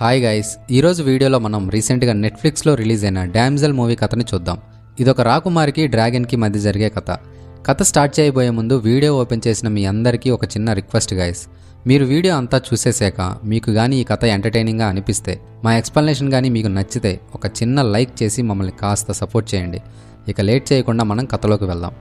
Hi guys, ఈరోజు వీడియోలో మనం రీసెంట్గా నెట్ఫ్లిక్స్లో రిలీజ్ అయిన డామ్జెల్ మూవీ కథని చూద్దాం. ఇదొక రాకుమారికి డ్రాగన్కి మధ్య జరిగే కథ స్టార్ట్ చేయబోయే ముందు వీడియో ఓపెన్ చేసిన మీ అందరికీ ఒక చిన్న రిక్వెస్ట్ గైస్. మీరు వీడియో అంతా చూసేసాక మీకు కానీ ఈ కథ ఎంటర్టైనింగ్గా అనిపిస్తే, మా ఎక్స్ప్లెనేషన్ కానీ మీకు నచ్చితే ఒక చిన్న లైక్ చేసి మమ్మల్ని కాస్త సపోర్ట్ చేయండి. ఇక లేట్ చేయకుండా మనం కథలోకి వెళ్దాం.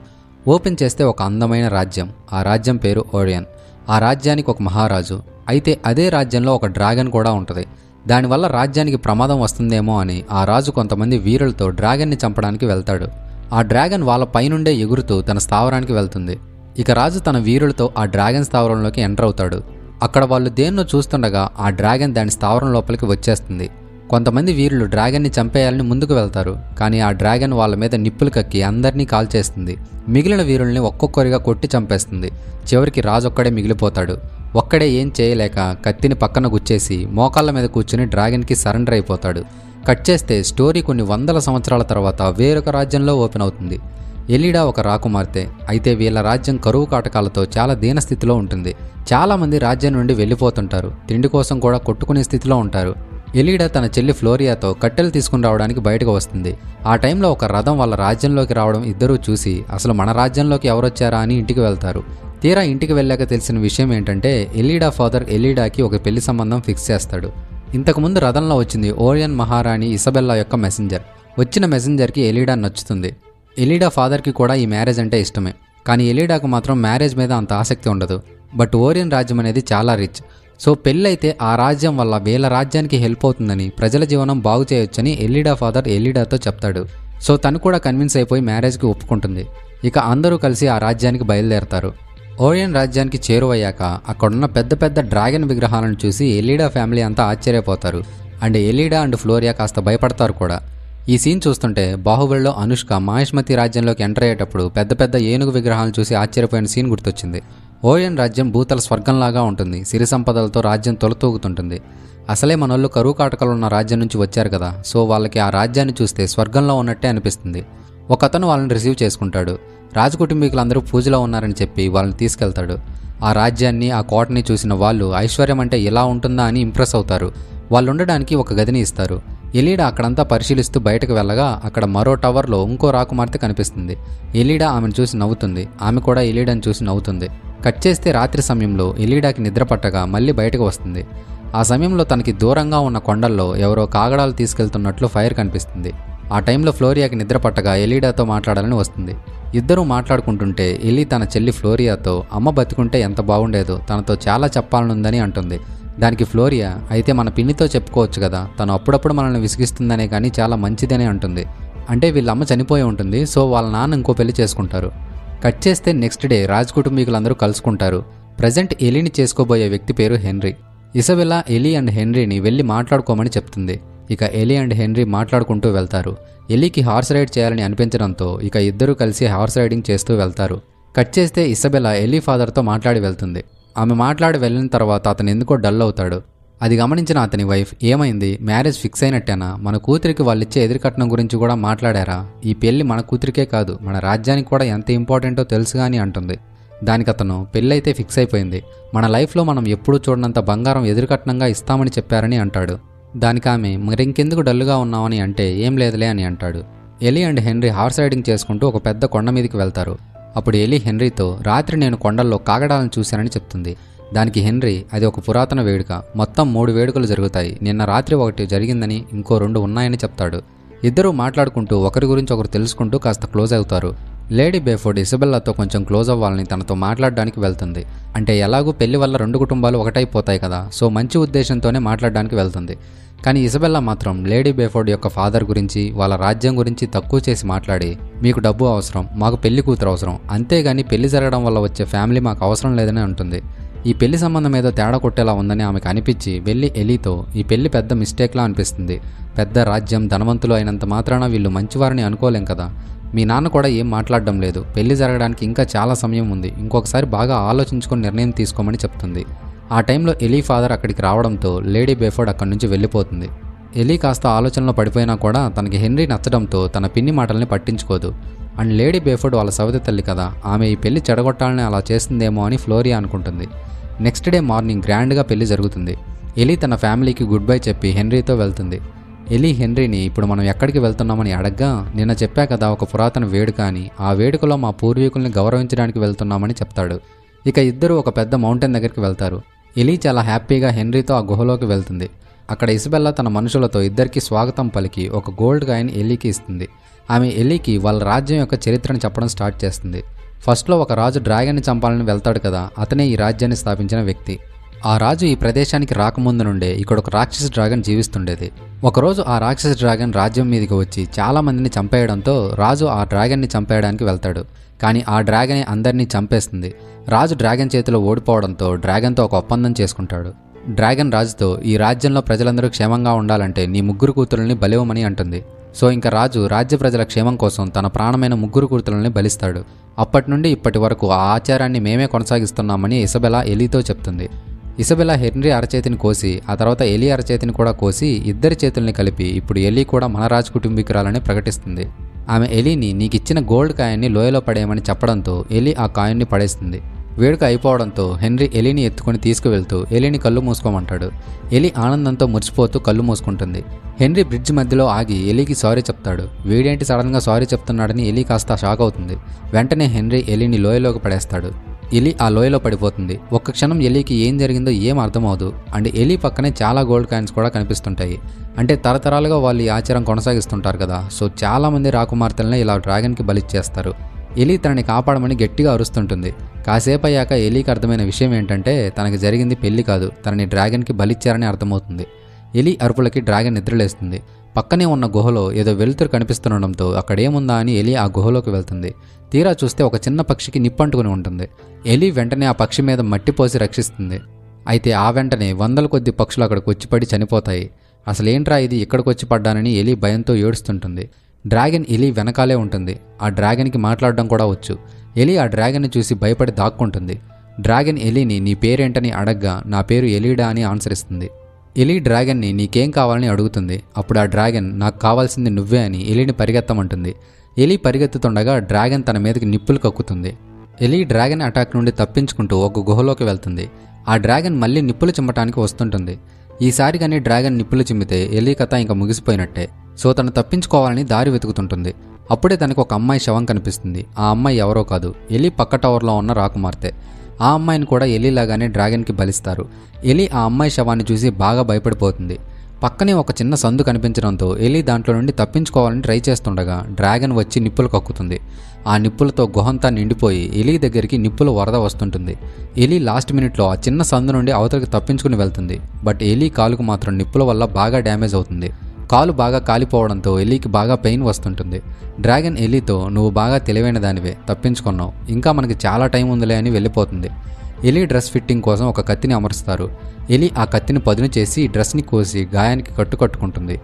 ఓపెన్ చేస్తే ఒక అందమైన రాజ్యం. ఆ రాజ్యం పేరు ఓరియన్. ఆ రాజ్యానికి ఒక మహారాజు. అయితే అదే రాజ్యంలో ఒక డ్రాగన్ కూడా ఉంటుంది. దానివల్ల రాజ్యానికి ప్రమాదం వస్తుందేమో అని ఆ రాజు కొంతమంది వీరులతో డ్రాగన్ని చంపడానికి వెళ్తాడు. ఆ డ్రాగన్ వాళ్ళ పైనుండే ఎగురుతూ తన స్థావరానికి వెళ్తుంది. ఇక రాజు తన వీరులతో ఆ డ్రాగన్ స్థావరంలోకి ఎంటర్ అవుతాడు. అక్కడ వాళ్ళు దేన్నో చూస్తుండగా ఆ డ్రాగన్ దాని స్థావరం లోపలికి వచ్చేస్తుంది. కొంతమంది వీరులు డ్రాగన్ని చంపేయాలని ముందుకు వెళ్తారు. కానీ ఆ డ్రాగన్ వాళ్ళ మీద నిప్పులు కక్కి అందరినీ కాల్చేస్తుంది. మిగిలిన వీరుల్ని ఒక్కొక్కరిగా కొట్టి చంపేస్తుంది. చివరికి రాజు ఒక్కడే మిగిలిపోతాడు. ఒక్కడే ఏం చేయలేక కత్తిని పక్కన గుచ్చేసి మోకాళ్ళ మీద కూర్చుని డ్రాగన్కి సరెండర్ అయిపోతాడు. కట్ చేస్తే స్టోరీ కొన్ని వందల సంవత్సరాల తర్వాత వేరొక రాజ్యంలో ఓపెన్ అవుతుంది. ఎలీడా ఒక రాకుమార్తె. అయితే వీళ్ళ రాజ్యం కరువు కాటకాలతో చాలా దీనస్థితిలో ఉంటుంది. చాలామంది రాజ్యం నుండి వెళ్ళిపోతుంటారు. తిండి కోసం కూడా కొట్టుకునే స్థితిలో ఉంటారు. ఎలీడా తన చెల్లి ఫ్లోరియాతో కట్టెలు తీసుకుని రావడానికి బయటకు వస్తుంది. ఆ టైంలో ఒక రథం వాళ్ళ రాజ్యంలోకి రావడం ఇద్దరూ చూసి అసలు మన రాజ్యంలోకి ఎవరొచ్చారా అని ఇంటికి వెళ్తారు. తీరా ఇంటికి వెళ్ళాక తెలిసిన విషయం ఏంటంటే ఎలీడా ఫాదర్ ఎలీడాకి ఒక పెళ్లి సంబంధం ఫిక్స్ చేస్తాడు. ఇంతకుముందు రథంలో వచ్చింది ఓరియన్ మహారాణి ఇసబెల్లా యొక్క మెసెంజర్. వచ్చిన మెసెంజర్కి ఎలీడా నచ్చుతుంది. ఎలీడా ఫాదర్కి కూడా ఈ మ్యారేజ్ అంటే ఇష్టమే. కానీ ఎలీడాకు మాత్రం మ్యారేజ్ మీద అంత ఆసక్తి ఉండదు. బట్ ఓరియన్ రాజ్యం అనేది చాలా రిచ్. సో పెళ్ళైతే ఆ రాజ్యం వల్ల వీళ్ళ రాజ్యానికి హెల్ప్ అవుతుందని, ప్రజల జీవనం బాగు చేయొచ్చని ఎలీడా ఫాదర్ ఎలీడాతో చెప్తాడు. సో తను కూడా కన్విన్స్ అయిపోయి మ్యారేజ్కి ఒప్పుకుంటుంది. ఇక అందరూ కలిసి ఆ రాజ్యానికి బయలుదేరతారు. ఓరియన్ రాజ్యానికి చేరువయ్యాక అక్కడున్న పెద్ద పెద్ద డ్రాగన్ విగ్రహాలను చూసి ఎలీడా ఫ్యామిలీ అంతా ఆశ్చర్యపోతారు. అండ్ ఎలీడా అండ్ ఫ్లోరియా కాస్త భయపడతారు కూడా. ఈ సీన్ చూస్తుంటే బాహుబలిలో అనుష్క మాహిష్మతి రాజ్యంలోకి ఎంటర్ అయ్యేటప్పుడు పెద్ద పెద్ద ఏనుగు విగ్రహాలను చూసి ఆశ్చర్యపోయిన సీన్ గుర్తొచ్చింది. ఓరియన్ రాజ్యం భూతల స్వర్గంలాగా ఉంటుంది. సిరి సంపదలతో రాజ్యం తొలతూగుతుంటుంది. అసలే మనోళ్ళు కరువు కాటకాలు ఉన్న రాజ్యం నుంచి వచ్చారు కదా, సో వాళ్ళకి ఆ రాజ్యాన్ని చూస్తే స్వర్గంలో ఉన్నట్టే అనిపిస్తుంది. ఒకతను వాళ్ళని రిసీవ్ చేసుకుంటాడు. రాజకుటుంబీకులందరూ పూజలో ఉన్నారని చెప్పి వాళ్ళని తీసుకెళ్తాడు. ఆ రాజ్యాన్ని, ఆ కోటని చూసిన వాళ్ళు ఐశ్వర్యం అంటే ఇలా ఉంటుందా అని ఇంప్రెస్ అవుతారు. వాళ్ళు ఉండడానికి ఒక గదిని ఇస్తారు. ఎలీడా అక్కడంతా పరిశీలిస్తూ బయటకు వెళ్ళగా అక్కడ మరో టవర్లో ఇంకో రాకుమార్తె కనిపిస్తుంది. ఎలీడా ఆమెను చూసి నవ్వుతుంది. ఆమె కూడా ఎలీడాని చూసి నవ్వుతుంది. కట్ చేస్తే రాత్రి సమయంలో ఎలీడాకి నిద్ర పట్టగా మళ్ళీ బయటకు వస్తుంది. ఆ సమయంలో తనకి దూరంగా ఉన్న కొండల్లో ఎవరో కాగడాలు తీసుకెళ్తున్నట్లు ఫైర్ కనిపిస్తుంది. ఆ టైంలో ఫ్లోరియాకి నిద్ర పట్టగా ఎలీడాతో మాట్లాడాలని వస్తుంది. ఇద్దరూ మాట్లాడుకుంటుంటే ఎలీ తన చెల్లి ఫ్లోరియాతో అమ్మ బతికుంటే ఎంత బాగుండేదో, తనతో చాలా చెప్పాలనుందని అంటుంది. దానికి ఫ్లోరియా, అయితే మన పిన్నితో చెప్పుకోవచ్చు కదా, తను అప్పుడప్పుడు మనల్ని విసిగిస్తుందనే కానీ చాలా మంచిదనే అంటుంది. అంటే వీళ్ళమ్మ చనిపోయి ఉంటుంది. సో వాళ్ళ నాన్న ఇంకో పెళ్లి చేసుకుంటారు. కట్ చేస్తే నెక్స్ట్ డే రాజ్ కుటుంబీకులందరూ కలుసుకుంటారు. ప్రజెంట్ ఎలీని చేసుకోబోయే వ్యక్తి పేరు హెన్రీ. ఇసబెల్లా ఎలీ అండ్ హెన్రీని వెళ్ళి మాట్లాడుకోమని చెప్తుంది. ఇక ఎలీ అండ్ హెన్రీ మాట్లాడుకుంటూ వెళ్తారు. ఎలీకి హార్స్ రైడ్ చేయాలని అనిపించడంతో ఇక ఇద్దరూ కలిసి హార్స్ రైడింగ్ చేస్తూ వెళ్తారు. కట్ చేస్తే ఇసబెల్లా ఎలీ ఫాదర్తో మాట్లాడి వెళ్తుంది. ఆమె మాట్లాడి వెళ్ళిన తర్వాత అతను ఎందుకో డల్ అవుతాడు. అది గమనించిన అతని వైఫ్, ఏమైంది, మ్యారేజ్ ఫిక్స్ అయినట్టేనా, మన కూతురికి వాళ్ళిచ్చే ఎదురుకట్నం గురించి కూడా మాట్లాడారా, ఈ పెళ్లి మన కూతురికే కాదు మన రాజ్యానికి కూడా ఎంత ఇంపార్టెంటో తెలుసుగా అని అంటుంది. దానికి అతను, పెళ్ళైతే ఫిక్స్ అయిపోయింది, మన లైఫ్లో మనం ఎప్పుడూ చూడనంత బంగారం ఎదురుకట్నంగా ఇస్తామని చెప్పారని అంటాడు. దానికి ఆమె, మరింకెందుకు డల్లుగా ఉన్నామని అంటే, ఏం లేదులే అని అంటాడు. Ellie and Henry horse riding చేసుకుంటూ ఒక పెద్ద కొండ మీదకి వెళ్తారు. అప్పుడు ఎలీ హెన్రీతో, రాత్రి నేను కొండల్లో కాగడాలను చూశానని చెప్తుంది. దానికి హెన్రీ, అది ఒక పురాతన వేడుక, మొత్తం 3 వేడుకలు జరుగుతాయి, నిన్న రాత్రి ఒకటి జరిగిందని, ఇంకో 2 ఉన్నాయని చెప్తాడు. ఇద్దరూ మాట్లాడుకుంటూ ఒకరి గురించి ఒకరు తెలుసుకుంటూ కాస్త క్లోజ్ అవుతారు. లేడీ బేఫోర్డ్ ఇసబెల్లాతో కొంచెం క్లోజ్ అవ్వాలని తనతో మాట్లాడడానికి వెళ్తుంది. అంటే ఎలాగూ పెళ్లి వల్ల 2 కుటుంబాలు ఒకటైపోతాయి కదా, సో మంచి ఉద్దేశంతోనే మాట్లాడడానికి వెళ్తుంది. కానీ ఇసబెల్లా మాత్రం లేడీ బేఫోర్డ్ యొక్క ఫాదర్ గురించి, వాళ్ళ రాజ్యం గురించి తక్కువ చేసి మాట్లాడి, మీకు డబ్బు అవసరం, మాకు పెళ్లి కూతురు అవసరం, అంతేగాని పెళ్లి జరగడం వల్ల వచ్చే ఫ్యామిలీ మాకు అవసరం లేదని అంటుంది. ఈ పెళ్లి సంబంధం ఏదో తేడా కొట్టేలా ఉందని ఆమెకు అనిపించి వెళ్ళి ఎలీతో, ఈ పెళ్లి పెద్ద మిస్టేక్లా అనిపిస్తుంది, పెద్ద రాజ్యం, ధనవంతులు అయినంత మాత్రాన వీళ్ళు మంచివారిని అనుకోలేం కదా, మీ నాన్న కూడా ఏం మాట్లాడడం లేదు, పెళ్లి జరగడానికి ఇంకా చాలా సమయం ఉంది, ఇంకొకసారి బాగా ఆలోచించుకొని నిర్ణయం తీసుకోమని చెప్తుంది. ఆ టైంలో ఎలీ ఫాదర్ అక్కడికి రావడంతో లేడీ బేఫోర్డ్ అక్కడి నుంచి వెళ్ళిపోతుంది. ఎలీ కాస్త ఆలోచనలో పడిపోయినా కూడా తనకి హెన్రీ నచ్చడంతో తన పిన్ని మాటల్ని పట్టించుకోదు. అండ్ లేడీ బేఫోర్డ్ వాళ్ళ సవతి తల్లి కదా, ఆమె ఈ పెళ్లి చెడగొట్టాలని అలా చేస్తుందేమో అని ఫ్లోరియా అనుకుంటుంది. నెక్స్ట్ డే మార్నింగ్ గ్రాండ్గా పెళ్లి జరుగుతుంది. ఎలీ తన ఫ్యామిలీకి గుడ్ బై చెప్పి హెన్రీతో వెళ్తుంది. ఎలీ హెన్రీని ఇప్పుడు మనం ఎక్కడికి వెళ్తున్నామని అడగ్గా, నిన్న చెప్పా కదా ఒక పురాతన వేడుక అని, ఆ వేడుకలో మా పూర్వీకుల్ని గౌరవించడానికి వెళ్తున్నామని చెప్తాడు. ఇక ఇద్దరు ఒక పెద్ద మౌంటైన్ దగ్గరికి వెళ్తారు. ఎలీ చాలా హ్యాపీగా హెన్రీతో ఆ గుహలోకి వెళ్తుంది. అక్కడ ఇసబెల్లా తన మనుషులతో ఇద్దరికి స్వాగతం పలికి ఒక గోల్డ్ కాయిన్ ఎలీకి ఇస్తుంది. ఆమె ఎలీకి వాళ్ళ రాజ్యం యొక్క చరిత్రను చెప్పడం స్టార్ట్ చేస్తుంది. ఫస్ట్లో ఒక రాజు డ్రాగన్ని చంపాలని వెళ్తాడు కదా, అతనే ఈ రాజ్యాన్ని స్థాపించిన వ్యక్తి. ఆ రాజు ఈ ప్రదేశానికి రాకముందు నుండే ఇక్కడ ఒక రాక్షస డ్రాగన్ జీవిస్తుండేది. ఒకరోజు ఆ రాక్షస డ్రాగన్ రాజ్యం మీదకి వచ్చి చాలా మందిని చంపేయడంతో రాజు ఆ డ్రాగన్ని చంపేయడానికి వెళ్తాడు. కానీ ఆ డ్రాగనే అందరినీ చంపేస్తుంది. రాజు డ్రాగన్ చేతిలో ఓడిపోవడంతో డ్రాగన్తో ఒక ఒప్పందం చేసుకుంటాడు. డ్రాగన్ రాజుతో, ఈ రాజ్యంలో ప్రజలందరూ క్షేమంగా ఉండాలంటే నీ 3 కూతురుల్ని బలివ్వమని అంటుంది. సో ఇంకా రాజు రాజ్య ప్రజల క్షేమం కోసం తన ప్రాణమైన 3 కూతురుల్ని బలిస్తాడు. అప్పటి నుండి ఇప్పటి వరకు ఆ ఆచారాన్ని మేమే కొనసాగిస్తున్నామని ఇసబెలా ఎలీతో చెప్తుంది. ఇసబెలా హెన్రీ అరచేతిని కోసి ఆ తర్వాత ఎలీ అరచేతిని కూడా కోసి ఇద్దరి చేతుల్ని కలిపి ఇప్పుడు ఎలీ కూడా మన రాజు కుటుంబీకురాలని ప్రకటిస్తుంది. ఆమె ఎలీని నీకిచ్చిన గోల్డ్ కాయిన్ని లోయలో పడేయమని చెప్పడంతో ఎలీ ఆ కాయిన్ని పడేస్తుంది. వేడుక అయిపోవడంతో హెన్రీ ఎలీని ఎత్తుకుని తీసుకువెళ్తూ ఎలీని కళ్ళు మూసుకోమంటాడు. ఎలీ ఆనందంతో మురిసిపోతూ కళ్ళు మూసుకుంటుంది. హెన్రీ బ్రిడ్జ్ మధ్యలో ఆగి ఎలీకి సారీ చెప్తాడు. వీడేంటి సడన్గా సారీ చెప్తున్నాడని ఎలీ కాస్త షాక్ అవుతుంది. వెంటనే హెన్రీ ఎలీని లోయలోకి పడేస్తాడు. ఎలీ ఆ లోయలో పడిపోతుంది. ఒక్క క్షణం ఎలీకి ఏం జరిగిందో ఏం అర్థమవుదు. అండ్ ఎలీ పక్కనే చాలా గోల్డ్ కాయిన్స్ కూడా కనిపిస్తుంటాయి. అంటే తరతరాలుగా వాళ్ళు ఈ ఆచారం కొనసాగిస్తుంటారు కదా, సో చాలామంది రాకుమార్తెలనే ఇలా డ్రాగన్కి బలిచ్చేస్తారు. ఎలీ తనని కాపాడమని గట్టిగా అరుస్తుంటుంది. కాసేపు అయ్యాక ఎలీకి అర్థమైన విషయం ఏంటంటే తనకి జరిగింది పెళ్లి కాదు, తనని డ్రాగన్కి బలిచ్చారని అర్థమవుతుంది. ఎలీ అరుపులకి డ్రాగన్ నిద్రలేస్తుంది. పక్కనే ఉన్న గుహలో ఏదో వెలుతురు కనిపిస్తుండడంతో అక్కడేముందా అని ఎలీ ఆ గుహలోకి వెళ్తుంది. తీరా చూస్తే ఒక చిన్న పక్షికి నిప్పంటుకుని ఉంటుంది. ఎలీ వెంటనే ఆ పక్షి మీద మట్టి పోసి రక్షిస్తుంది. అయితే ఆ వెంటనే 100 కొద్ది పక్షులు అక్కడికి వచ్చిపడి చనిపోతాయి. అసలేంట్రా ఇది, ఇక్కడికి వచ్చి పడ్డానని ఎలీ భయంతో ఏడుస్తుంటుంది. డ్రాగన్ ఎలీ వెనకాలే ఉంటుంది. ఆ డ్రాగన్కి మాట్లాడడం కూడా వచ్చు. ఎలీ ఆ డ్రాగన్ని చూసి భయపడి దాక్కుంటుంది. డ్రాగన్ ఎలీని నీ పేరేంటని అడగ్గా నా పేరు ఎలీడా అని ఆన్సర్ ఇస్తుంది. ఎలీ డ్రాగన్ని నీకేం కావాలని అడుగుతుంది. అప్పుడు ఆ డ్రాగన్ నాకు కావాల్సింది నువ్వే అని ఎలీని పరిగెత్తమంటుంది. ఎలీ పరిగెత్తుతుండగా డ్రాగన్ తన మీదకి నిప్పులు కక్కుతుంది. ఎలీ డ్రాగన్ అటాక్ నుండి తప్పించుకుంటూ ఒక గుహలోకి వెళ్తుంది. ఆ డ్రాగన్ మళ్ళీ నిప్పులు చిమ్మటానికి వస్తుంటుంది. ఈసారి కానీ డ్రాగన్ నిప్పులు చిమ్మితే ఎలీ కథ ఇంకా ముగిసిపోయినట్టే. సో తను తప్పించుకోవాలని దారి వెతుకుతుంటుంది. అప్పుడే తనకు ఒక అమ్మాయి శవం కనిపిస్తుంది. ఆ అమ్మాయి ఎవరో కాదు, ఎలీ పక్క టవర్లో ఉన్న రాకుమార్తె. ఆ అమ్మాయిని కూడా ఎలీలాగానే డ్రాగన్కి బలిస్తారు. ఎలీ ఆ అమ్మాయి శవాన్ని చూసి బాగా భయపడిపోతుంది. పక్కనే ఒక చిన్న సందు కనిపించడంతో ఎలీ దాంట్లో నుండి తప్పించుకోవాలని ట్రై చేస్తుండగా డ్రాగన్ వచ్చి నిప్పులు కక్కుతుంది. ఆ నిప్పులతో గుహంతా నిండిపోయి ఎలీ దగ్గరికి నిప్పుల వరద వస్తుంటుంది. ఎలీ లాస్ట్ మినిట్లో ఆ చిన్న సందు నుండి అవతలికి తప్పించుకుని వెళ్తుంది. బట్ ఎలీ కాలుకు మాత్రం నిప్పుల వల్ల బాగా డ్యామేజ్ అవుతుంది. కాలు బాగా కాలిపోవడంతో ఎలీకి బాగా పెయిన్ వస్తుంటుంది. డ్రాగన్ ఎలీతో నువ్వు బాగా తెలివైన దానివే, తప్పించుకున్నావు, ఇంకా మనకి చాలా టైం ఉందిలే అని వెళ్ళిపోతుంది. ఎలీ డ్రెస్ ఫిట్టింగ్ కోసం ఒక కత్తిని అమరుస్తారు. ఎలీ ఆ కత్తిని పదును చేసి డ్రెస్ని కోసి గాయానికి కట్టుకుంటుంది.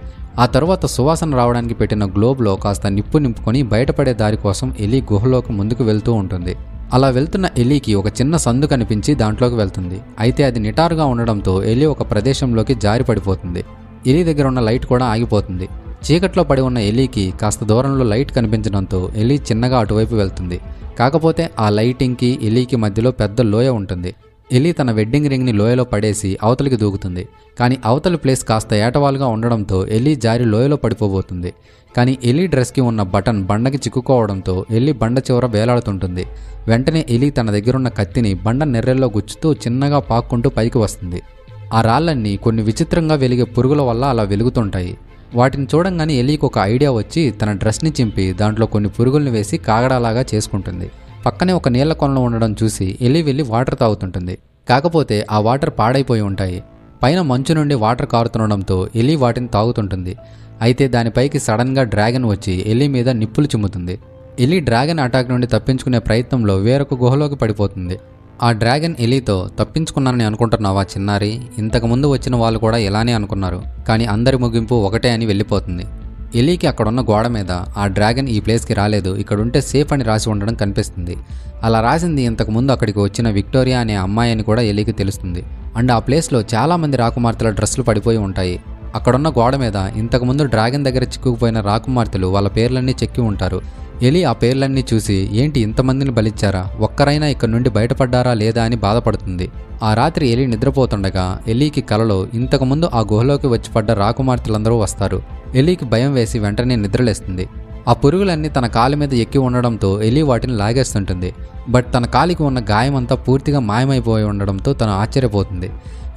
ఆ తర్వాత సువాసన రావడానికి పెట్టిన గ్లోబ్లో కాస్త నిప్పు నింపుకొని బయటపడే దారి కోసం ఎలీ గుహలోకి ముందుకు వెళ్తూ ఉంటుంది. అలా వెళ్తున్న ఎలీకి ఒక చిన్న సందు కనిపించి దాంట్లోకి వెళ్తుంది. అయితే అది నిటారుగా ఉండడంతో ఎలీ ఒక ప్రదేశంలోకి జారి పడిపోతుంది. ఎలీ దగ్గర ఉన్న లైట్ కూడా ఆగిపోతుంది. చీకట్లో పడి ఉన్న ఎలీకి కాస్త దూరంలో లైట్ కనిపించడంతో ఎలీ చిన్నగా అటువైపు వెళ్తుంది. కాకపోతే ఆ లైటింగ్కి ఎలీకి మధ్యలో పెద్ద లోయ ఉంటుంది. ఎలీ తన వెడ్డింగ్ రింగ్ని లోయలో పడేసి అవతలికి దూకుతుంది. కానీ అవతలి ప్లేస్ కాస్త ఏటవాలుగా ఉండడంతో ఎలీ జారి లోయలో పడిపోబోతుంది. కానీ ఎలీ డ్రెస్కి ఉన్న బటన్ బండకి చిక్కుకోవడంతో ఎలీ బండ చివర వేలాడుతుంటుంది. వెంటనే ఎలీ తన దగ్గరున్న కత్తిని బండ నెర్రెల్లో గుచ్చుతూ చిన్నగా పాక్కుంటూ పైకి వస్తుంది. ఆ రాళ్ళన్నీ కొన్ని విచిత్రంగా వెలిగే పురుగుల వల్ల అలా వెలుగుతుంటాయి. వాటిని చూడంగానే ఎలీకి ఒక ఐడియా వచ్చి తన డ్రెస్ని చింపి దాంట్లో కొన్ని పురుగుల్ని వేసి కాగడాలాగా చేసుకుంటుంది. పక్కనే ఒక నీళ్ల కొలను ఉండడం చూసి ఎలీ వెళ్ళి వాటర్ తాగుతుంటుంది. కాకపోతే ఆ వాటర్ పాడైపోయి ఉంటాయి. పైన మంచు నుండి వాటర్ కారుతుండడంతో ఎలీ వాటిని తాగుతుంటుంది. అయితే దానిపైకి సడన్గా డ్రాగన్ వచ్చి ఎలీ మీద నిప్పులు చిమ్ముతుంది. ఎలీ డ్రాగన్ అటాక్ నుండి తప్పించుకునే ప్రయత్నంలో వేరొక గుహలోకి పడిపోతుంది. ఆ డ్రాగన్ ఎలీతో తప్పించుకున్నానని అనుకుంటున్నావా చిన్నారి, ఇంతకుముందు వచ్చిన వాళ్ళు కూడా ఇలానే అనుకున్నారు, కానీ అందరి ముగింపు ఒకటే అని వెళ్ళిపోతుంది. ఎలీకి అక్కడున్న గోడ మీద ఆ డ్రాగన్ ఈ ప్లేస్కి రాలేదు, ఇక్కడుంటే సేఫ్ అని రాసి ఉండడం కనిపిస్తుంది. అలా రాసింది ఇంతకుముందు అక్కడికి వచ్చిన విక్టోరియా అనే అమ్మాయి అని కూడా ఎలీకి తెలుస్తుంది. అండ్ ఆ ప్లేస్లో చాలామంది రాకుమార్తెల డ్రెస్సులు పడిపోయి ఉంటాయి. అక్కడున్న గోడ మీద ఇంతకుముందు డ్రాగన్ దగ్గర చిక్కుకుపోయిన రాకుమార్తెలు వాళ్ళ పేర్లన్నీ చెక్కి ఉంటారు. ఎలి ఆ పేర్లన్నీ చూసి ఏంటి ఇంతమందిని బలిచ్చారా, ఒక్కరైనా ఇక్కడి నుండి బయటపడ్డారా లేదా అని బాధపడుతుంది. ఆ రాత్రి ఎలి నిద్రపోతుండగా ఎలీకి కలలో ఇంతకుముందు ఆ గుహలోకి వచ్చి పడ్డ రాకుమార్తెలందరూ వస్తారు. ఎలీకి భయం వేసి వెంటనే నిద్రలేస్తుంది. ఆ పురుగులన్నీ తన కాలి మీద ఎక్కి ఉండడంతో ఎలి వాటిని లాగేస్తుంటుంది. బట్ తన కాలికి ఉన్న గాయమంతా పూర్తిగా మాయమైపోయి ఉండడంతో తను ఆశ్చర్యపోతుంది.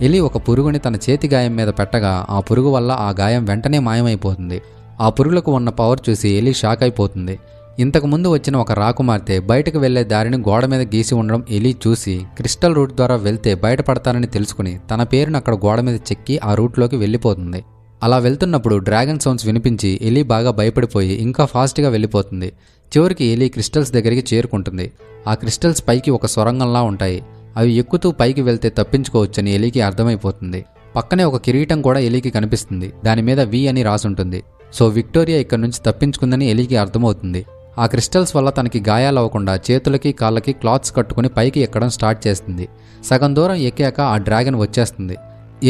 ఎలి ఒక పురుగుని తన చేతి గాయం మీద పెట్టగా ఆ పురుగు వల్ల ఆ గాయం వెంటనే మాయమైపోతుంది. ఆ పురుగులకు ఉన్న పవర్ చూసి ఎలి షాక్ అయిపోతుంది. ఇంతకుముందు వచ్చిన ఒక రాకుమార్తె బయటకు వెళ్లే దారిని గోడ మీద గీసి ఉండడం ఎలి చూసి క్రిస్టల్ రూట్ ద్వారా వెళ్తే బయటపడతానని తెలుసుకుని తన పేరును అక్కడ గోడ మీద చెక్కి ఆ రూట్లోకి వెళ్ళిపోతుంది. అలా వెళ్తున్నప్పుడు డ్రాగన్ సౌండ్స్ వినిపించి ఎలి బాగా భయపడిపోయి ఇంకా ఫాస్ట్గా వెళ్ళిపోతుంది. చివరికి ఎలి క్రిస్టల్స్ దగ్గరికి చేరుకుంటుంది. ఆ క్రిస్టల్స్ పైకి ఒక సొరంగంలా ఉంటాయి. అవి ఎక్కుతూ పైకి వెళ్తే తప్పించుకోవచ్చని ఎలికి అర్థమైపోతుంది. పక్కనే ఒక కిరీటం కూడా ఎలికి కనిపిస్తుంది. దాని మీద వి అని రాసుంటుంది. సో విక్టోరియా ఇక్కడ నుంచి తప్పించుకుందని ఎలికి అర్థమవుతుంది. ఆ క్రిస్టల్స్ వల్ల తనకి గాయాలవ్వకుండా చేతులకి కాళ్ళకి క్లాత్స్ కట్టుకుని పైకి ఎక్కడం స్టార్ట్ చేస్తుంది. సగం దూరం ఎక్కాక ఆ డ్రాగన్ వచ్చేస్తుంది.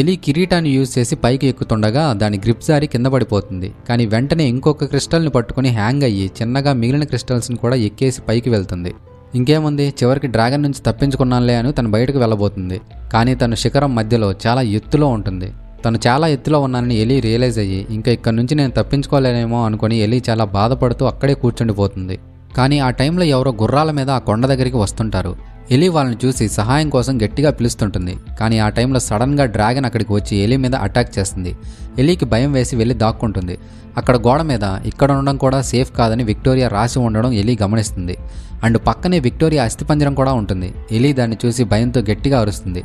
ఎలి కిరీటాన్ని యూజ్ చేసి పైకి ఎక్కుతుండగా దాని గ్రిప్ జారి కింద పడిపోతుంది. కానీ వెంటనే ఇంకొక క్రిస్టల్ని పట్టుకుని హ్యాంగ్ అయ్యి చిన్నగా మిగిలిన క్రిస్టల్స్ని కూడా ఎక్కేసి పైకి వెళ్తుంది. ఇంకేముంది, చివరికి డ్రాగన్ నుంచి తప్పించుకున్నానులే అని తను బయటకు వెళ్ళబోతుంది. కానీ తను శిఖరం మధ్యలో చాలా ఎత్తులో ఉంటుంది. తను చాలా ఎత్తులో ఉన్నానని ఎలి రియలైజ్ అయ్యి ఇంకా ఇక్కడి నుంచి నేను తప్పించుకోలేనేమో అనుకుని ఎలి చాలా బాధపడుతూ అక్కడే కూర్చుండిపోతుంది. కానీ ఆ టైంలో ఎవరో గుర్రాల మీద ఆ కొండ దగ్గరికి వస్తుంటారు. ఎలి వాళ్ళని చూసి సహాయం కోసం గట్టిగా పిలుస్తుంటుంది. కానీ ఆ టైంలో సడన్గా డ్రాగన్ అక్కడికి వచ్చి ఎలి మీద అటాక్ చేస్తుంది. ఎలికి భయం వేసి వెళ్ళి దాక్కుంటుంది. అక్కడ గోడ మీద ఇక్కడ ఉండడం కూడా సేఫ్ కాదని విక్టోరియా రాసి ఉండడం ఎలి గమనిస్తుంది. అండ్ పక్కనే విక్టోరియా అస్థిపంజరం కూడా ఉంటుంది. ఎలి దాన్ని చూసి భయంతో గట్టిగా అరుస్తుంది.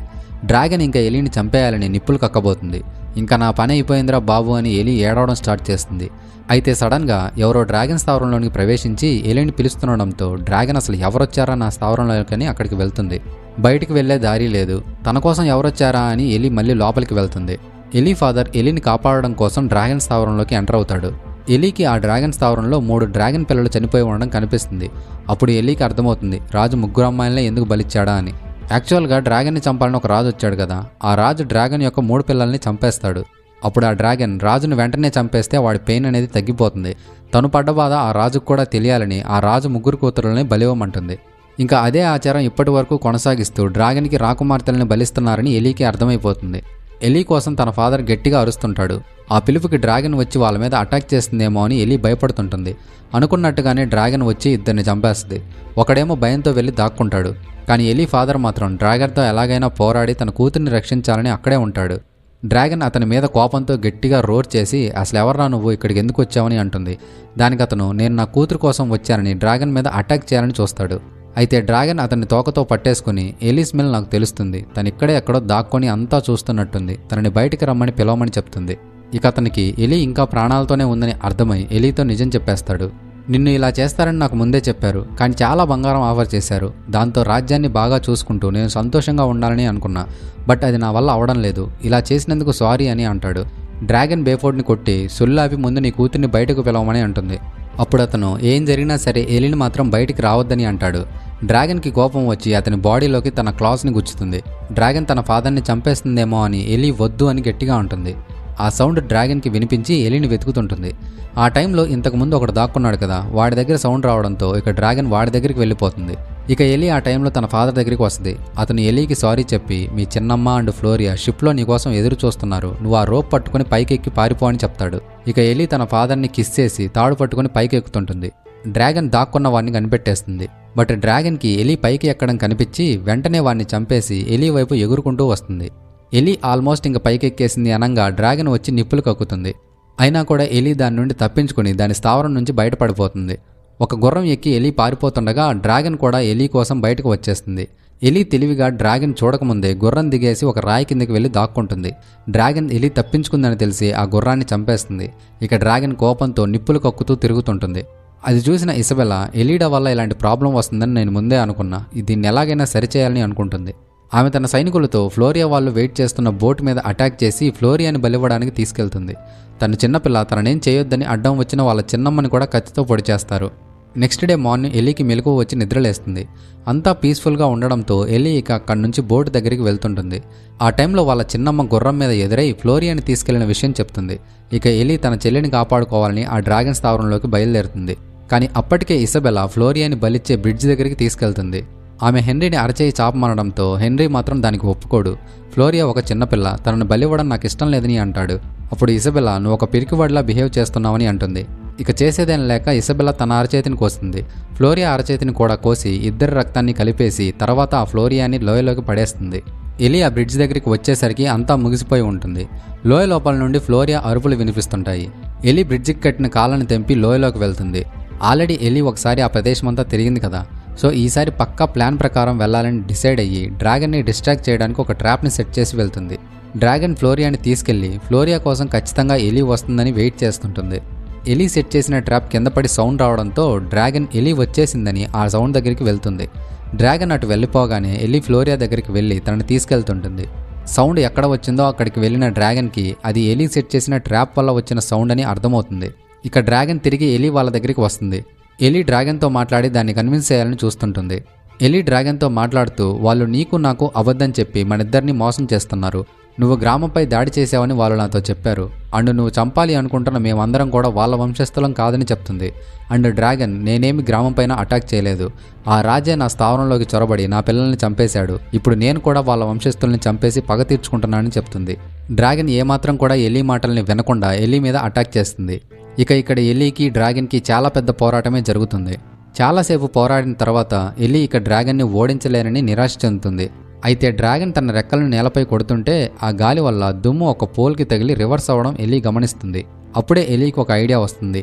డ్రాగన్ ఇంకా ఎలిని చంపేయాలని నిప్పులు కక్కబోతుంది. ఇంకా నా పని అయిపోయిందిరా బాబు అని ఎలి ఏడవడం స్టార్ట్ చేస్తుంది. అయితే సడన్గా ఎవరో డ్రాగన్ స్థావరంలోనికి ప్రవేశించి ఎలిని పిలుస్తుండడంతో డ్రాగన్ అసలు ఎవరొచ్చారా నా స్థావరంలోకి అక్కడికి వెళ్తుంది. బయటికి వెళ్లే దారి లేదు. తన కోసం ఎవరొచ్చారా అని ఎలి మళ్ళీ లోపలికి వెళ్తుంది. ఎలి ఫాదర్ ఎలిని కాపాడడం కోసం డ్రాగన్ స్థావరంలోకి ఎంటర్ అవుతాడు. ఎలికి ఆ డ్రాగన్ స్థావరంలో 3 డ్రాగన్ పిల్లలు చనిపోయి ఉండడం కనిపిస్తుంది. అప్పుడు ఎలికి అర్థమవుతుంది రాజు 3 అమ్మాయిలనే ఎందుకు బలిచ్చాడా అని. యాక్చువల్గా డ్రాగన్ని చంపాలని ఒక రాజు వచ్చాడు కదా, ఆ రాజు డ్రాగన్ యొక్క 3 పిల్లల్ని చంపేస్తాడు. అప్పుడు ఆ డ్రాగన్ రాజును వెంటనే చంపేస్తే వాడి పెయిన్ అనేది తగ్గిపోతుంది. తను పడ్డ బాధ ఆ రాజుకు కూడా తెలియాలని ఆ రాజు 3 కూతురులని బలివ్వమంటుంది. ఇంకా అదే ఆచారం ఇప్పటి వరకు కొనసాగిస్తూ డ్రాగన్కి రాకుమార్తెల్ని బలిస్తున్నారని ఎలికి అర్థమైపోతుంది. ఎలి కోసం తన ఫాదర్ గట్టిగా అరుస్తుంటాడు. ఆ పిలుపుకి డ్రాగన్ వచ్చి వాళ్ళ మీద అటాక్ చేస్తుందేమో అని ఎలి భయపడుతుంటుంది. అనుకున్నట్టుగానే డ్రాగన్ వచ్చి ఇద్దరిని చంపేస్తుంది. ఒకడేమో భయంతో వెళ్ళి దాక్కుంటాడు. కానీ ఎలి ఫాదర్ మాత్రం డ్రాగన్తో ఎలాగైనా పోరాడి తన కూతుర్ని రక్షించాలని అక్కడే ఉంటాడు. డ్రాగన్ అతని మీద కోపంతో గట్టిగా రోర్ చేసి అసలు ఎవర్రా నువ్వు ఇక్కడికి ఎందుకు వచ్చావని అంటుంది. దానికి అతను నేను నా కూతురు కోసం వచ్చానని డ్రాగన్ మీద అటాక్ చేయాలని చూస్తాడు. అయితే డ్రాగన్ అతన్ని తోకతో పట్టేసుకుని ఎలి స్మెల్ నాకు తెలుస్తుంది, తను ఇక్కడే ఎక్కడో దాక్కొని అంతా చూస్తున్నట్టుంది, తనని బయటికి రమ్మని పిలవమని చెప్తుంది. ఇక అతనికి ఎలి ఇంకా ప్రాణాలతోనే ఉందని అర్థమై ఎలితో నిజం చెప్పేస్తాడు. నిన్ను ఇలా చేస్తారని నాకు ముందే చెప్పారు, కానీ చాలా బంగారం ఆఫర్ చేశారు. దాంతో రాజ్యాన్ని బాగా చూసుకుంటూ నేను సంతోషంగా ఉండాలని అనుకున్నా. బట్ అది నా వల్ల అవడం లేదు. ఇలా చేసినందుకు సారీ అని అంటాడు. డ్రాగన్ బేఫోర్డ్ని కొట్టి సుల్లాపి ముందు నీ కూతుర్ని బయటకు పిలవమని అంటుంది. అప్పుడు అతను ఏం జరిగినా సరే ఎలిని మాత్రం బయటికి రావద్దని అంటాడు. డ్రాగన్కి కోపం వచ్చి అతని బాడీలోకి తన క్లాస్ని గుచ్చుతుంది. డ్రాగన్ తన ఫాదర్ని చంపేస్తుందేమో అని ఎలి వద్దు అని గట్టిగా ఉంటుంది. ఆ సౌండ్ డ్రాగన్కి వినిపించి ఎలిని వెతుకుతుంటుంది. ఆ టైంలో ఇంతకుముందు ఒకడు దాక్కున్నాడు కదా, వాడి దగ్గర సౌండ్ రావడంతో ఇక డ్రాగన్ వాడి దగ్గరికి వెళ్ళిపోతుంది. ఇక ఎలి ఆ టైంలో తన ఫాదర్ దగ్గరికి వస్తుంది. అతను ఎలికి సారీ చెప్పి మీ చిన్నమ్మ అండ్ ఫ్లోరియా షిప్లో నీకోసం ఎదురు చూస్తున్నారు, నువ్వు ఆ రోప్ పట్టుకుని పైకి ఎక్కి పారిపో అని చెప్తాడు. ఇక ఎలి తన ఫాదర్ని కిస్ చేసి తాడు పట్టుకుని పైకి ఎక్కుతుంటుంది. డ్రాగన్ దాక్కున్న వాడిని కనిపెట్టేస్తుంది. బట్ డ్రాగన్కి ఎలి పైకి ఎక్కడం కనిపించి వెంటనే వాడిని చంపేసి ఎలి వైపు ఎగురుకుంటూ వస్తుంది. ఎలి ఆల్మోస్ట్ ఇంక పైకెక్కేసింది అనంగా డ్రాగన్ వచ్చి నిప్పులు కక్కుతుంది. అయినా కూడా ఎలి దాని నుండి తప్పించుకుని దాని స్థావరం నుంచి బయటపడిపోతుంది. ఒక గుర్రం ఎక్కి ఎలి పారిపోతుండగా డ్రాగన్ కూడా ఎలి కోసం బయటకు వచ్చేస్తుంది. ఎలి తెలివిగా డ్రాగన్ చూడకముందే గుర్రం దిగేసి ఒక రాయి కిందకి వెళ్ళి దాక్కుంటుంది. డ్రాగన్ ఎలి తప్పించుకుందని తెలిసి ఆ గుర్రాన్ని చంపేస్తుంది. ఇక డ్రాగన్ కోపంతో నిప్పులు కక్కుతూ తిరుగుతుంటుంది. అది చూసిన ఇసబెల్లా ఎలీడా వల్ల ఇలాంటి ప్రాబ్లం వస్తుందని నేను ముందే అనుకున్నా, దీన్ని ఎలాగైనా సరిచేయాలని అనుకుంటుంది. ఆమె తన సైనికులతో ఫ్లోరియా వాళ్ళు వెయిట్ చేస్తున్న బోట్ మీద అటాక్ చేసి ఫ్లోరియాని బలివ్వడానికి తీసుకెళ్తుంది. తను చిన్నపిల్ల, తననేం చేయొద్దని అడ్డం వచ్చిన వాళ్ళ చిన్నమ్మని కూడా కత్తితో పొడి చేస్తారు. నెక్స్ట్ డే మార్నింగ్ ఎలికి మెలకువ వచ్చి నిద్రలేస్తుంది. అంతా పీస్ఫుల్గా ఉండడంతో ఎలి ఇక అక్కడి నుంచి బోటు దగ్గరికి వెళ్తుంటుంది. ఆ టైంలో వాళ్ళ చిన్నమ్మ గుర్రం మీద ఎదురై ఫ్లోరియాని తీసుకెళ్లిన విషయం చెప్తుంది. ఇక ఎలి తన చెల్లిని కాపాడుకోవాలని ఆ డ్రాగన్ స్థావరంలోకి బయలుదేరుతుంది. కానీ అప్పటికే ఇసబెలా ఫ్లోరియాని బలిచ్చే బ్రిడ్జ్ దగ్గరికి తీసుకెళ్తుంది. ఆమె హెన్రీని అరచేయి చాపమనడంతో హెన్రీ మాత్రం దానికి ఒప్పుకోడు. ఫ్లోరియా ఒక చిన్నపిల్ల, తనను బలివ్వడం నాకు ఇష్టం లేదని అంటాడు. అప్పుడు ఇసబెలా నువ్వు ఒక పిరికివాడిలా బిహేవ్ చేస్తున్నావని అంటుంది. ఇక చేసేదేం లేక ఇసబెలా తన అరచేతిని కోస్తుంది. ఫ్లోరియా అరచేతిని కూడా కోసి ఇద్దరి రక్తాన్ని కలిపేసి తర్వాత ఆ ఫ్లోరియాని లోయలోకి పడేస్తుంది. ఎలి ఆ బ్రిడ్జ్ దగ్గరికి వచ్చేసరికి అంతా ముగిసిపోయి ఉంటుంది. లోయ లోపల నుండి ఫ్లోరియా అరుపులు వినిపిస్తుంటాయి. ఎలి బ్రిడ్జికి కట్టిన కాళ్ళని తెంపి లోయలోకి వెళ్తుంది. ఆల్రెడీ ఎలి ఒకసారి ఆ ప్రదేశమంతా తిరిగింది కదా, సో ఈసారి పక్కా ప్లాన్ ప్రకారం వెళ్లాలని డిసైడ్ అయ్యి డ్రాగన్ని డిస్ట్రాక్ట్ చేయడానికి ఒక ట్రాప్ని సెట్ చేసి వెళ్తుంది. డ్రాగన్ ఫ్లోరియాని తీసుకెళ్లి ఫ్లోరియా కోసం ఖచ్చితంగా ఎలి వస్తుందని వెయిట్ చేస్తుంటుంది. ఎలి సెట్ చేసిన ట్రాప్ కింద పడి సౌండ్ రావడంతో డ్రాగన్ ఎలి వచ్చేసిందని ఆ సౌండ్ దగ్గరికి వెళ్తుంది. డ్రాగన్ అటు వెళ్ళిపోగానే ఎలి ఫ్లోరియా దగ్గరికి వెళ్ళి తనని తీసుకెళ్తుంటుంది. సౌండ్ ఎక్కడ వచ్చిందో అక్కడికి వెళ్ళిన డ్రాగన్కి అది ఎలి సెట్ చేసిన ట్రాప్ వల్ల వచ్చిన సౌండ్ అని అర్థమవుతుంది. ఇక డ్రాగన్ తిరిగి ఎలి వాళ్ళ దగ్గరికి వస్తుంది. ఎలి డ్రాగన్తో మాట్లాడి దాన్ని కన్విన్స్ చేయాలని చూస్తుంటుంది. ఎలి డ్రాగన్తో మాట్లాడుతూ వాళ్ళు నీకు నాకు అబద్ధం చెప్పి మనిద్దరిని మోసం చేస్తున్నారు, నువ్వు గ్రామంపై దాడి చేసావని వాళ్ళు నాతో చెప్పారు, అండ్ నువ్వు చంపాలి అనుకుంటున్న మేమందరం కూడా వాళ్ళ వంశస్థులం కాదని చెప్తుంది. అండ్ డ్రాగన్ నేనేమి గ్రామం పైన అటాక్ చేయలేదు, ఆ రాజే నా స్థావరంలోకి చొరబడి నా పిల్లల్ని చంపేశాడు, ఇప్పుడు నేను కూడా వాళ్ళ వంశస్థుల్ని చంపేసి పగ తీర్చుకుంటున్నానని చెప్తుంది. డ్రాగన్ ఏమాత్రం కూడా ఎలి మాటల్ని వినకుండా ఎలి మీద అటాక్ చేస్తుంది. ఇక ఇక్కడ ఎలికి డ్రాగన్కి చాలా పెద్ద పోరాటమే జరుగుతుంది. చాలాసేపు పోరాడిన తర్వాత ఎలి ఇక డ్రాగన్ని ఓడించలేనని నిరాశ చెందుతుంది. అయితే డ్రాగన్ తన రెక్కలను నేలపై కొడుతుంటే ఆ గాలి వల్ల దుమ్ము ఒక పోల్కి తగిలి రివర్స్ అవ్వడం ఎలి గమనిస్తుంది. అప్పుడే ఎలికి ఒక ఐడియా వస్తుంది.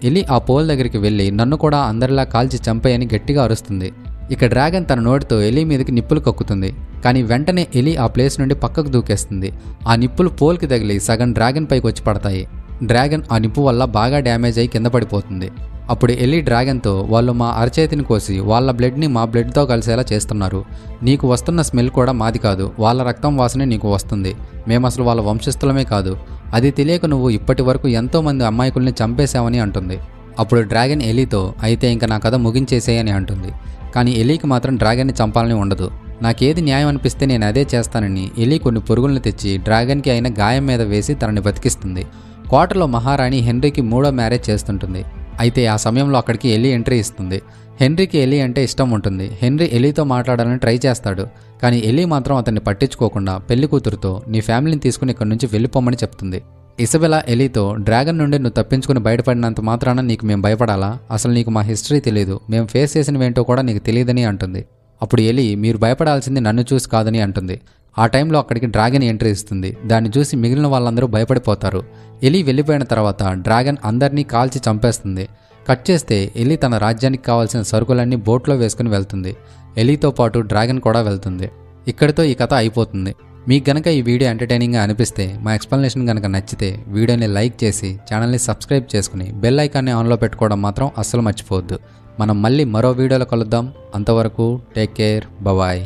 ఎలి ఆ పోల్ దగ్గరికి వెళ్ళి నన్ను కూడా అందరిలా కాల్చి చంపేయని గట్టిగా అరుస్తుంది. ఇక డ్రాగన్ తన నోటితో ఎలి మీదకి నిప్పులు కక్కుతుంది. కానీ వెంటనే ఎలి ఆ ప్లేస్ నుండి పక్కకు దూకేస్తుంది. ఆ నిప్పులు పోల్కి తగిలి సగం డ్రాగన్ పైకి వచ్చి పడతాయి. డ్రాగన్ ఆ నిప్పు వల్ల బాగా డ్యామేజ్ అయి కింద పడిపోతుంది. అప్పుడు ఎలి డ్రాగన్తో వాళ్ళు మా అరచేతిని కోసి వాళ్ళ బ్లడ్ని మా బ్లడ్తో కలిసేలా చేస్తున్నారు, నీకు వస్తున్న స్మెల్ కూడా మాది కాదు, వాళ్ళ రక్తం వాసనే నీకు వస్తుంది, మేము అసలు వాళ్ళ వంశస్థులమే కాదు, అది తెలియక నువ్వు ఇప్పటి వరకు ఎంతోమంది అమ్మాయికుల్ని చంపేశావని అంటుంది. అప్పుడు డ్రాగన్ ఎలితో అయితే ఇంక నా కథ ముగించేసేయని అంటుంది. కానీ ఎలికి మాత్రం డ్రాగన్ని చంపాలని ఉండదు. నాకేది న్యాయం అనిపిస్తే నేను అదే చేస్తానని ఎలి కొన్ని పురుగులను తెచ్చి డ్రాగన్కి అయిన గాయం మీద వేసి తనని బతికిస్తుంది. కోటలో మహారాణి హెన్రీకి 3వ మ్యారేజ్ చేస్తుంటుంది. అయితే ఆ సమయంలో అక్కడికి ఎలి ఎంట్రీ ఇస్తుంది. హెన్రీకి ఎలి అంటే ఇష్టం ఉంటుంది. హెన్రీ ఎలితో మాట్లాడాలని ట్రై చేస్తాడు. కానీ ఎలి మాత్రం అతన్ని పట్టించుకోకుండా పెళ్లి కూతురుతో నీ ఫ్యామిలీని తీసుకుని ఇక్కడి నుంచి వెళ్ళిపోమని చెప్తుంది. ఇసబెలా ఎలితో డ్రాగన్ నుండి నువ్వు తప్పించుకుని బయటపడినంత మాత్రాన నీకు మేము భయపడాలా, అసలు నీకు మా హిస్టరీ తెలియదు, మేము ఫేస్ చేసినవేంటో కూడా నీకు తెలియదని అంటుంది. అప్పుడు ఎలి మీరు భయపడాల్సింది నన్ను చూసి కాదని అంటుంది. ఆ టైంలో అక్కడికి డ్రాగన్ ఎంట్రీ ఇస్తుంది. దాన్ని చూసి మిగిలిన వాళ్ళందరూ భయపడిపోతారు. ఎలి వెళ్ళిపోయిన తర్వాత డ్రాగన్ అందరినీ కాల్చి చంపేస్తుంది. కట్ చేస్తే ఎలి తన రాజ్యానికి కావాల్సిన సరుకులన్నీ బోట్లో వేసుకుని వెళ్తుంది. ఎలితో పాటు డ్రాగన్ కూడా వెళ్తుంది. ఇక్కడితో ఈ కథ అయిపోతుంది. మీకు గనక ఈ వీడియో ఎంటర్టైనింగ్గా అనిపిస్తే, మా ఎక్స్ప్లెనేషన్ కనుక నచ్చితే వీడియోని లైక్ చేసి ఛానల్ని సబ్స్క్రైబ్ చేసుకుని బెల్ ఐకాన్ని ఆన్లో పెట్టుకోవడం మాత్రం అస్సలు మర్చిపోవద్దు. మనం మళ్ళీ మరో వీడియోలో కలుద్దాం. అంతవరకు టేక్ కేర్, బాయ్.